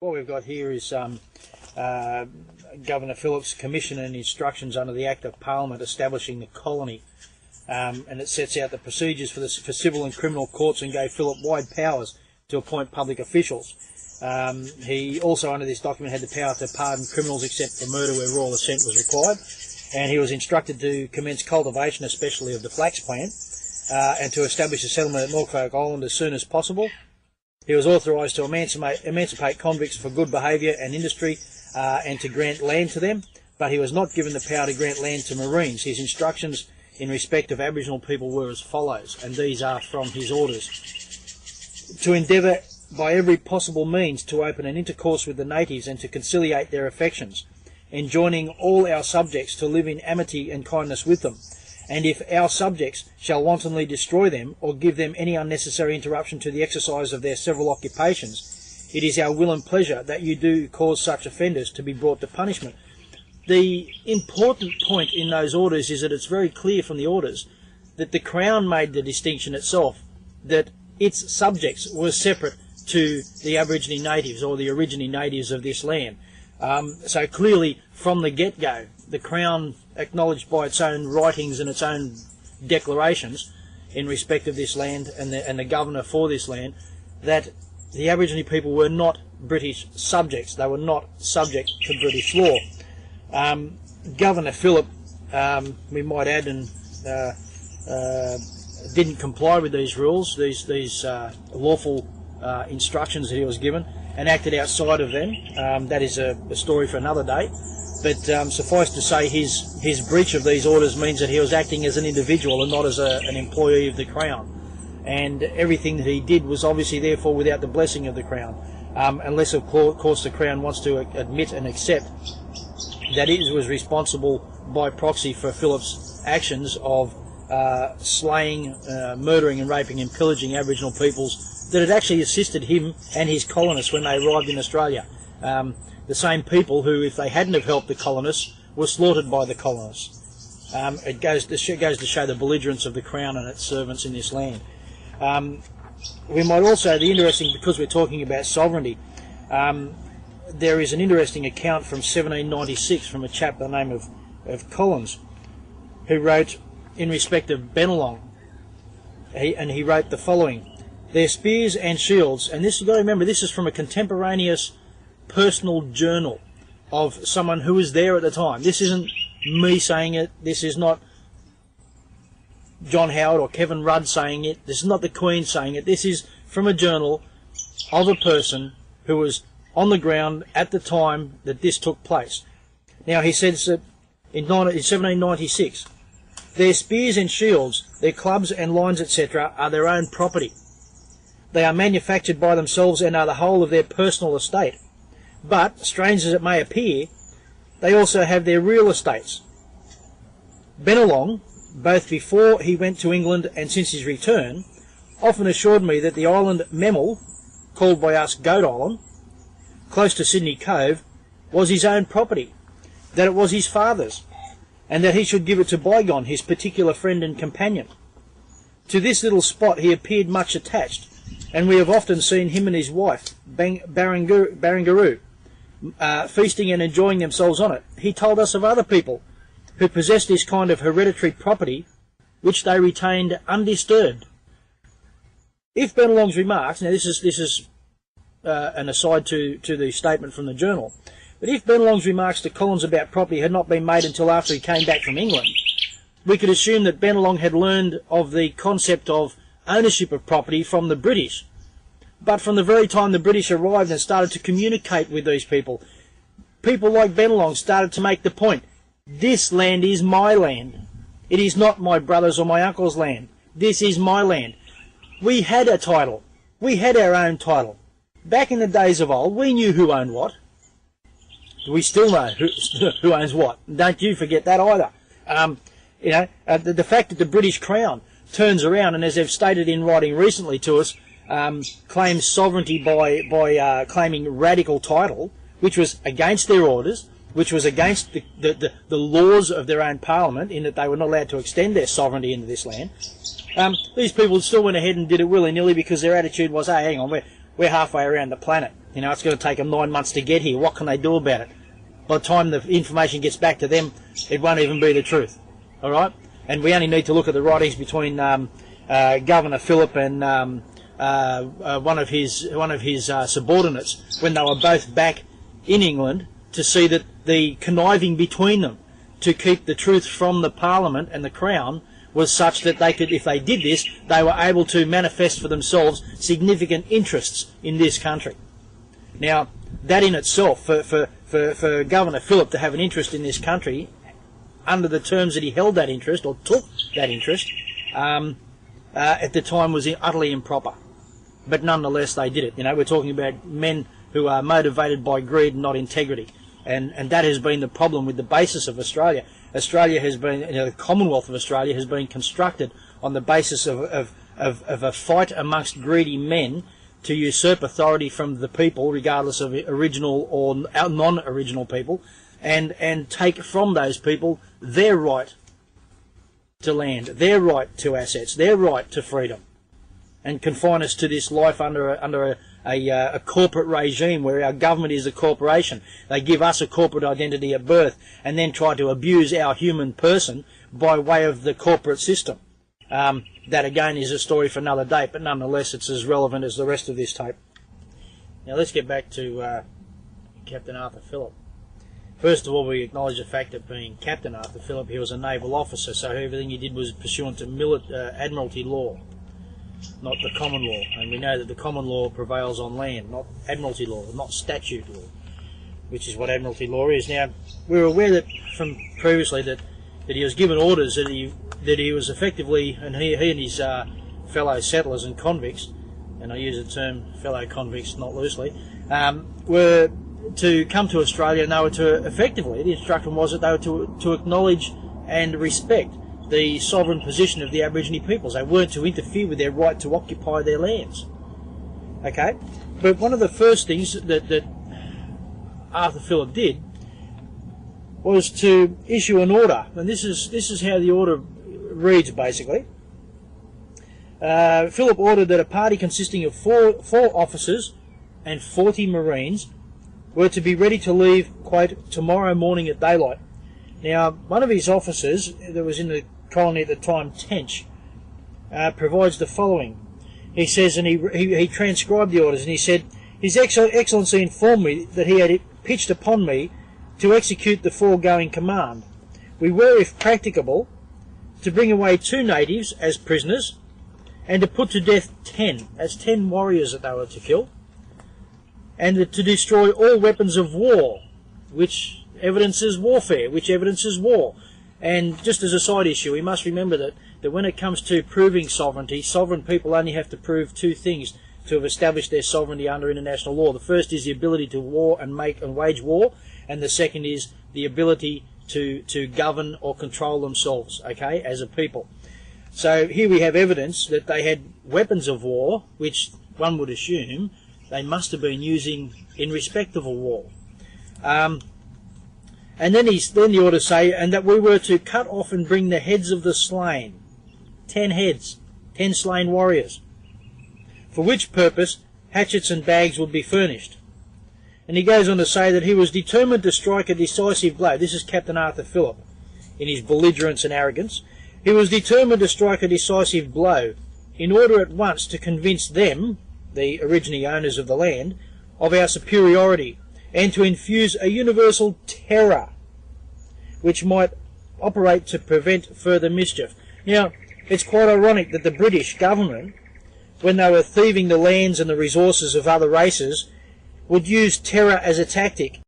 What we've got here is Governor Phillips' commission and instructions under the Act of Parliament establishing the colony, and it sets out the procedures for civil and criminal courts and gave Phillip wide powers to appoint public officials. He also, under this document, had the power to pardon criminals except for murder where royal assent was required, and he was instructed to commence cultivation, especially of the flax plant, and to establish a settlement at Norfolk Island as soon as possible. He was authorised to emancipate convicts for good behaviour and industry, and to grant land to them, but he was not given the power to grant land to Marines. His instructions in respect of Aboriginal people were as follows, and these are from his orders: to endeavour by every possible means to open an intercourse with the natives and to conciliate their affections, enjoining all our subjects to live in amity and kindness with them. And if our subjects shall wantonly destroy them, or give them any unnecessary interruption to the exercise of their several occupations, it is our will and pleasure that you do cause such offenders to be brought to punishment. The important point in those orders is that it's very clear from the orders that the Crown made the distinction itself, that its subjects were separate to the Aborigine natives, or the origine natives of this land. So clearly, from the get-go, the Crown acknowledged by its own writings and its own declarations in respect of this land, and the governor for this land, that the Aborigine people were not British subjects. They were not subject to British law. Governor Phillip, we might add, and didn't comply with these rules, these lawful instructions that he was given, and acted outside of them. That is a story for another day. But suffice to say, his breach of these orders means that he was acting as an individual and not as an employee of the Crown. And everything that he did was obviously therefore without the blessing of the Crown, unless of course the Crown wants to admit and accept that it was responsible by proxy for Phillip's actions of slaying, murdering and raping and pillaging Aboriginal peoples that had actually assisted him and his colonists when they arrived in Australia. The same people who, if they hadn't have helped the colonists, were slaughtered by the colonists. It goes to show the belligerence of the Crown and its servants in this land. We might also, because we're talking about sovereignty, there is an interesting account from 1796 from a chap by the name of Collins, who wrote in respect of Bennelong, and he wrote the following: their spears and shields, and this, you've got to remember, this is from a contemporaneous personal journal of someone who was there at the time. This isn't me saying it, this is not John Howard or Kevin Rudd saying it, this is not the Queen saying it, this is from a journal of a person who was on the ground at the time that this took place. Now he says that in 1796, their spears and shields, their clubs and lines, etc., are their own property. They are manufactured by themselves and are the whole of their personal estate. But, strange as it may appear, they also have their real estates. Bennelong, both before he went to England and since his return, often assured me that the island Memel, called by us Goat Island, close to Sydney Cove, was his own property, that it was his father's, and that he should give it to Bygone, his particular friend and companion. To this little spot he appeared much attached, and we have often seen him and his wife, Barangaroo, feasting and enjoying themselves on it. He told us of other people who possessed this kind of hereditary property, which they retained undisturbed. If Bennelong's remarks, now this is an aside to the statement from the journal, but if Bennelong's remarks to Collins about property had not been made until after he came back from England, we could assume that Bennelong had learned of the concept of ownership of property from the British. But from the very time the British arrived and started to communicate with these people, people like Bennelong started to make the point: this land is my land. It is not my brother's or my uncle's land. This is my land. We had a title. We had our own title. Back in the days of old, we knew who owned what. We still know who owns what. Don't you forget that either. The fact that the British Crown turns around and, as they've stated in writing recently to us, claims sovereignty by claiming radical title, which was against their orders, which was against the laws of their own parliament, in that they were not allowed to extend their sovereignty into this land. These people still went ahead and did it willy-nilly because their attitude was, hey, hang on, we're halfway around the planet. You know, it's going to take them 9 months to get here. What can they do about it? By the time the information gets back to them, it won't even be the truth. All right? And we only need to look at the writings between Governor Phillip and one of his subordinates when they were both back in England to see that the conniving between them to keep the truth from the Parliament and the Crown was such that they could, if they did this, they were able to manifest for themselves significant interests in this country. Now, that in itself, for Governor Phillip to have an interest in this country, under the terms that he held that interest, or took that interest, at the time was utterly improper. But nonetheless, they did it. You know, we're talking about men who are motivated by greed and not integrity. And that has been the problem with the basis of Australia. Australia has been, you know, the Commonwealth of Australia has been constructed on the basis of a fight amongst greedy men to usurp authority from the people, regardless of original or non-original people, and take from those people their right to land, their right to assets, their right to freedom, and confine us to this life under a corporate regime where our government is a corporation. They give us a corporate identity at birth and then try to abuse our human person by way of the corporate system. That again is a story for another day, but nonetheless it's as relevant as the rest of this tape. Now let's get back to Captain Arthur Phillip. First of all, we acknowledge the fact that being Captain Arthur Phillip, he was a naval officer, so everything he did was pursuant to Admiralty law, not the common law. And we know that the common law prevails on land, not Admiralty law, not statute law, which is what Admiralty law is. Now, we were aware that from previously that he was given orders that he was effectively, and he and his fellow settlers and convicts, and I use the term fellow convicts not loosely, were to come to Australia, and they were to effectively, the instruction was that they were to acknowledge and respect the sovereign position of the Aborigine peoples. They weren't to interfere with their right to occupy their lands. Okay? But one of the first things that Arthur Phillip did was to issue an order, and this is how the order reads basically. Phillip ordered that a party consisting of four officers and 40 Marines were to be ready to leave, quote, tomorrow morning at daylight. Now, one of his officers that was in the colony at the time, Tench, provides the following. He says, and he transcribed the orders, and he said, His Excellency informed me that he had pitched upon me to execute the foregoing command. We were, if practicable, to bring away 2 natives as prisoners, and to put to death 10. That's 10 warriors that they were to kill, and to destroy all weapons of war, which evidences warfare, which evidences war. And just as a side issue, we must remember that when it comes to proving sovereignty, sovereign people only have to prove 2 things to have established their sovereignty under international law. The first is the ability to war and wage war, and the second is the ability to govern or control themselves, okay, as a people. So here we have evidence that they had weapons of war, which one would assume they must have been using in respect of a war. And then the orders say, and that we were to cut off and bring the heads of the slain. 10 heads, 10 slain warriors. For which purpose hatchets and bags would be furnished. And he goes on to say that he was determined to strike a decisive blow. This is Captain Arthur Phillip, in his belligerence and arrogance. He was determined to strike a decisive blow, in order at once to convince them, the original owners of the land, of our superiority, and to infuse a universal terror which might operate to prevent further mischief. Now, it's quite ironic that the British government, when they were thieving the lands and the resources of other races, would use terror as a tactic